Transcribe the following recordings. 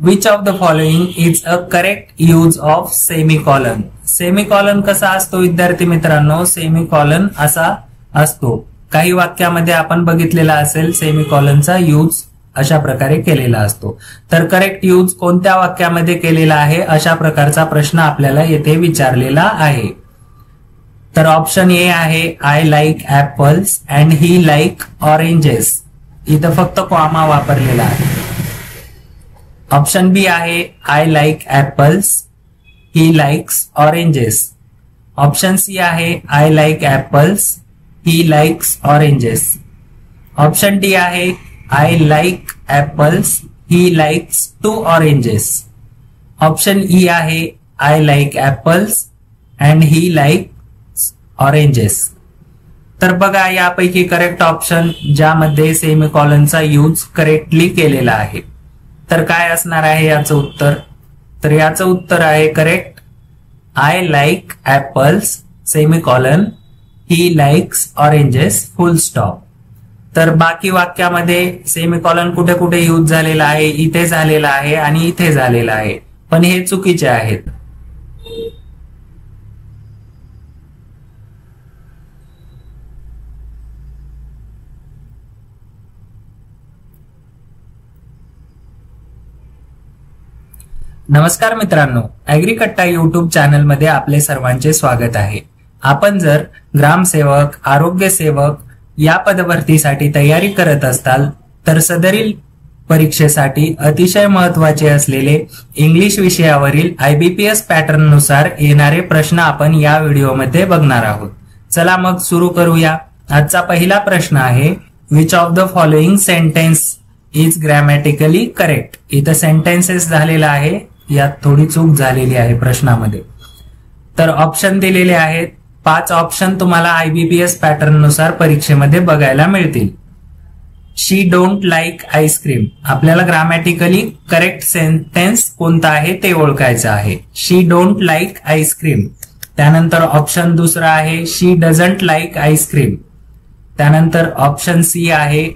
Which of the following is a correct use of semicolon. Semicolon कसा असतो विद्यार्थी मित्रांनो, सेमिकॉलन असा असतो. काही वाक्यामध्ये आपण बघितलेला असेल सेमिकॉलनचा यूज अशा प्रकारे केलेला असतो. तर करेक्ट यूज कोणत्या वाक्यामध्ये केलेला आहे अशा प्रकारचा प्रश्न आपल्याला येथे विचारलेला आहे. तर ऑप्शन ए आहे I like apples and he like oranges. इथं फक्त कॉमा वापरलेला आहे. ऑप्शन बी आहे I like apples he likes oranges. Option C आहे I like apples he likes oranges. Option D आहे I like apples he likes 2 oranges. Option E आहे I like apples and he likes oranges. तर बघा यापैकी correct option ज्यामध्ये सेमिकॉलनचा use correctly केलेला आहे. तर काय असणार आहे याचं उत्तर? तर याचं उत्तर आहे correct I like apples semicolon he likes oranges full stop. तर बाकी वाक्यामध्ये सेमिकॉलन कुठे कुठे यूज झालेला आहे, इथे झालेला आहे आणि इथे झालेला आहे, पण हे चुकीचे आहेत. नमस्कार मित्रांनो, ऍग्रीकट्टा युट्यूब चॅनल मध्ये आपले सर्वांचे स्वागत आहे. आपण जर ग्रामसेवक, आरोग्य सेवक या पदभरतीसाठी तयारी करत असाल तर सदरील परीक्षेसाठी अतिशय महत्वाचे असलेले इंग्लिश विषयावरील IBPS पॅटर्न नुसार येणारे प्रश्न आपण या व्हिडिओमध्ये बघणार आहोत. चला मग सुरू करूया. आजचा पहिला प्रश्न आहे which of the following sentence is grammatically correct. इथं सेंटेन्सेस झालेला आहे, यात थोडी चूक झालेली आहे प्रश्नामध्ये. तर ऑप्शन दिलेले आहेत. 5 ऑप्शन तुम्हाला IBPS पॅटर्न नुसार परीक्षेमध्ये बघायला मिळतील. शी डोंट लाईक आईस्क्रीम. आपल्याला ग्रामॅटिकली करेक्ट सेंटेन्स कोणता आहे ते ओळखायचं आहे. शी डोंट लाईक आईस्क्रीम. त्यानंतर ऑप्शन दुसरा आहे शी डझंट लाईक आईस्क्रीम. त्यानंतर ऑप्शन सी आहे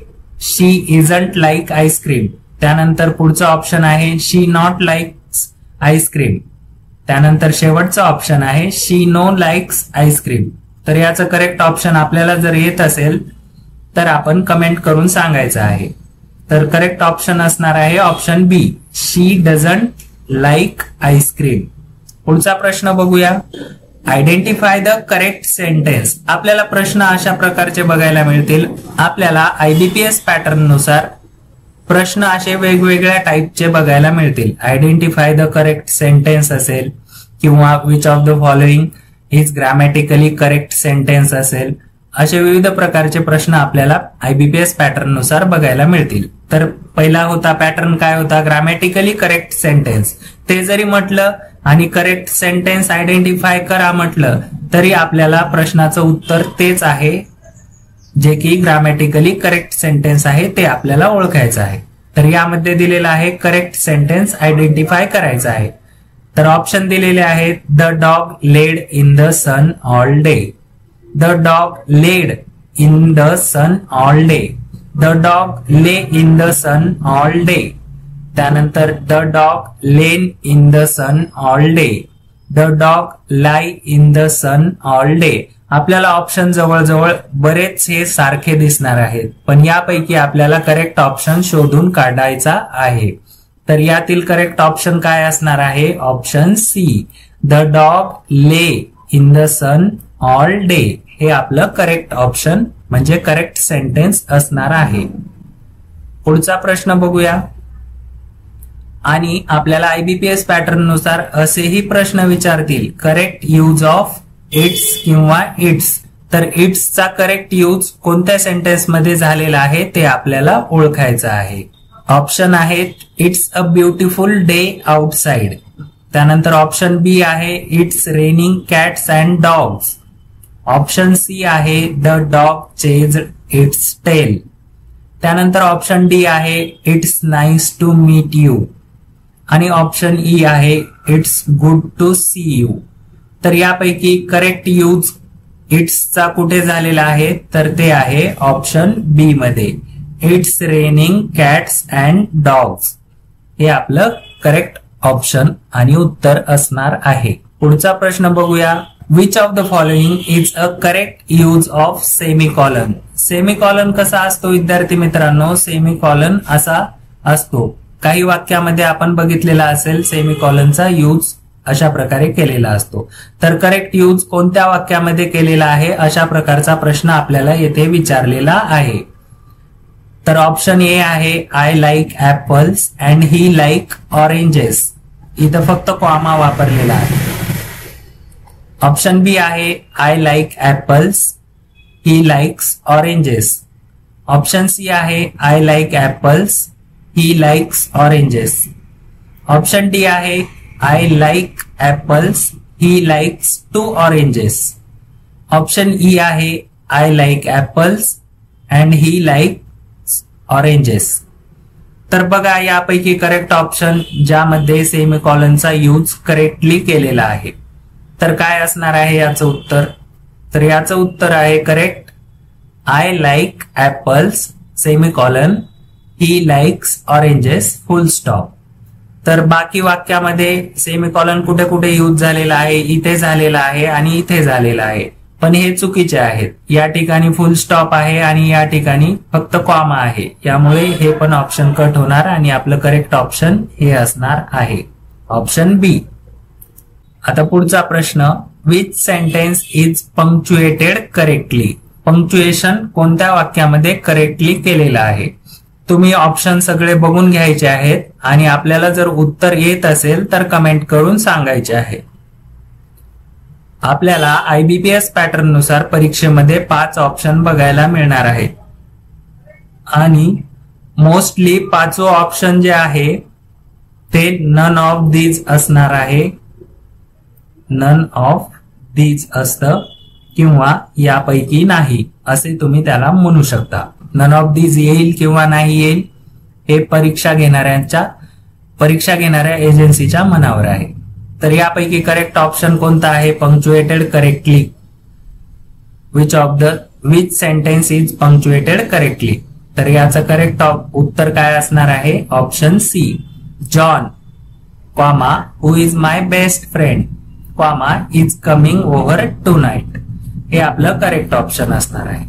शी इजंट लाईक आईस्क्रीम. त्यानंतर पुढचा ऑप्शन आहे शी नॉट लाईक्स आईस्क्रीम. त्यानंतर शेवटचा ऑप्शन आहे शी नो लाईक्स आईस्क्रीम. तर याचं करेक्ट ऑप्शन आपल्याला जर येत असेल तर आपण कमेंट करून सांगायचं आहे. तर करेक्ट ऑप्शन असणार आहे option B she doesn't like ice cream. पुढचा प्रश्न बघूया. Identify the correct sentence. आपल्याला प्रश्न अशा प्रकारचे बघायला मिळतील. आपल्याला IBPS पॅटर्न नुसार प्रश्न असे वेगवेगळ्या टाईपचे बघायला मिळतील. आयडेंटिफाय द करेक्ट सेंटेन्स असेल किंवा which of the following is grammatically correct sentence असेल. असे विविध प्रकारचे प्रश्न आपल्याला IBPS पॅटर्न नुसार बघायला मिळतील. तर पहिला होता पॅटर्न काय होता, ग्रॅमॅटिकली करेक्ट सेंटेन्स. ते जरी म्हटलं आणि करेक्ट सेंटेन्स आयडेंटिफाय करा म्हटलं तरी आपल्याला प्रश्नाचं उत्तर तेच आहे जे की ग्रॅमॅटिकली करेक्ट सेंटेन्स आहे ते आपल्याला ओळखायचं आहे. तर यामध्ये दिलेलं आहे करेक्ट सेंटेन्स आयडेंटिफाय करायचं आहे. तर ऑप्शन दिलेले आहेत the dog laid in the sun all day. The dog laid in the sun all day. The dog lay in the sun all day. त्यानंतर the dog lain in the sun all day. The dog lie in the sun all day. आपल्याला option जवळजवळ बरेच हे सारखे दिसणार आहेत, पण यापैकी आपल्याला करेक्ट ऑप्शन शोधून काढायचा आहे. तर यातील करेक्ट ऑप्शन काय असणार आहे, option C the dog lay in the sun all day. हे आपलं करेक्ट ऑप्शन म्हणजे करेक्ट सेंटेन्स असणार आहे. पुढचा प्रश्न बघूया. आणि आपल्याला IBPS पॅटर्न नुसार असेही प्रश्न विचारतील करेक्ट यूज ऑफ इट्स किंवा इट्स. तर इट्सचा करेक्ट यूज कोणत्या सेंटेन्स मध्ये झालेला आहे ते आपल्याला ओळखायचं आहे. ऑप्शन आहेत it's a beautiful day outside. त्यानंतर ऑप्शन बी आहे it's raining cats and dogs. Option C आहे the dog chased its tail. त्यानंतर ऑप्शन डी आहे it's nice to meet you. आणि ऑप्शन ई आहे it's good to see you. तर यापैकी correct use इट्सचा कुठे झालेला आहे, तर ते आहे ऑप्शन बी मध्ये it's raining cats and dogs. हे आपलं करेक्ट ऑप्शन आणि उत्तर असणार आहे. पुढचा प्रश्न बघूया. Which of the following is a correct use of semicolon. Semicolon कसा असतो विद्यार्थी मित्रांनो? सेमिकॉलन असा असतो, काही वाक्यामध्ये आपण बघितलेला असेल सेमिकॉलनचा यूज अशा प्रकारे केलेला असतो. तर करेक्ट यूज कोणत्या वाक्यामध्ये केलेला आहे अशा प्रकारचा प्रश्न आपल्याला येथे विचारलेला आहे. तर ऑप्शन ए आहे I like apples and he like oranges. इथं फक्त कॉमा वापरलेला आहे. ऑप्शन बी आहे I like apples, he likes oranges. Option C आहे I like apples, he likes oranges. Option D आहे I like apples, he likes 2 oranges. Option E आहे I like apples and he likes oranges. तर बघा यापैकी correct option ज्यामध्ये सेमिकॉलनचा use correctly केलेला आहे. तर काय असणार आहे याचं उत्तर? तर याचं उत्तर आहे correct I like apples semicolon, he likes oranges full stop. तर बाकी वाक्यामध्ये सेमिकॉलन कुठे कुठे यूज झालेला आहे? इथे झालेला आहे आणि इथे झालेला आहे, पण हे चुकीचे आहेत. या ठिकाणी फुल स्टॉप आहे आणि या ठिकाणी फक्त कॉमा आहे, यामुळे हे पण ऑप्शन कट होणार आणि आपलं करेक्ट ऑप्शन हे असणार आहे ऑप्शन बी. आता पुढचा प्रश्न. Which sentence is punctuated correctly. Punctuation कोणत्या वाक्यामध्ये करेक्टली केलेलं आहे? तुम्ही ऑप्शन सगळे बघून घ्यायचे आहेत आणि आपल्याला जर उत्तर येत असेल तर कमेंट करून सांगायचे आहे. आपल्याला IBPS पॅटर्न नुसार परीक्षेमध्ये 5 ऑप्शन बघायला मिळणार आहेत आणि मोस्टली 5वं ऑप्शन जे आहे ते नन ऑफ दीज असणार आहे. नन ऑफ दीज असतं किंवा यापैकी नाही असे तुम्ही त्याला म्हणू शकता. नन ऑफ दीज येईल किंवा नाही येईल हे परीक्षा घेणाऱ्या एजन्सीच्या मनावर आहे. तर यापैकी करेक्ट ऑप्शन कोणता आहे? Punctuated correctly. Which sentence is punctuated correctly. तर याचं करेक्ट उत्तर काय असणार आहे? Option C. John comma who is my best friend comma is coming over tonight हे आपलं करेक्ट ऑप्शन असणार आहे.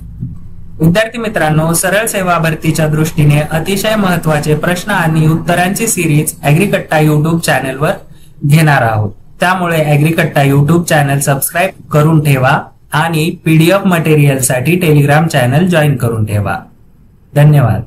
विद्यार्थी मित्रांनो, सरळ सेवा भरतीच्या दृष्टीने अतिशय महत्वाचे प्रश्न आणि उत्तरांची सिरीज ऍग्रीकट्टा युट्यूब चॅनलवर घेणार आहोत. त्यामुळे ऍग्रीकट्टा युट्यूब चॅनल सबस्क्राईब करून ठेवा आणि PDF मटेरियल साठी टेलिग्राम चॅनल जॉईन करून ठेवा. धन्यवाद.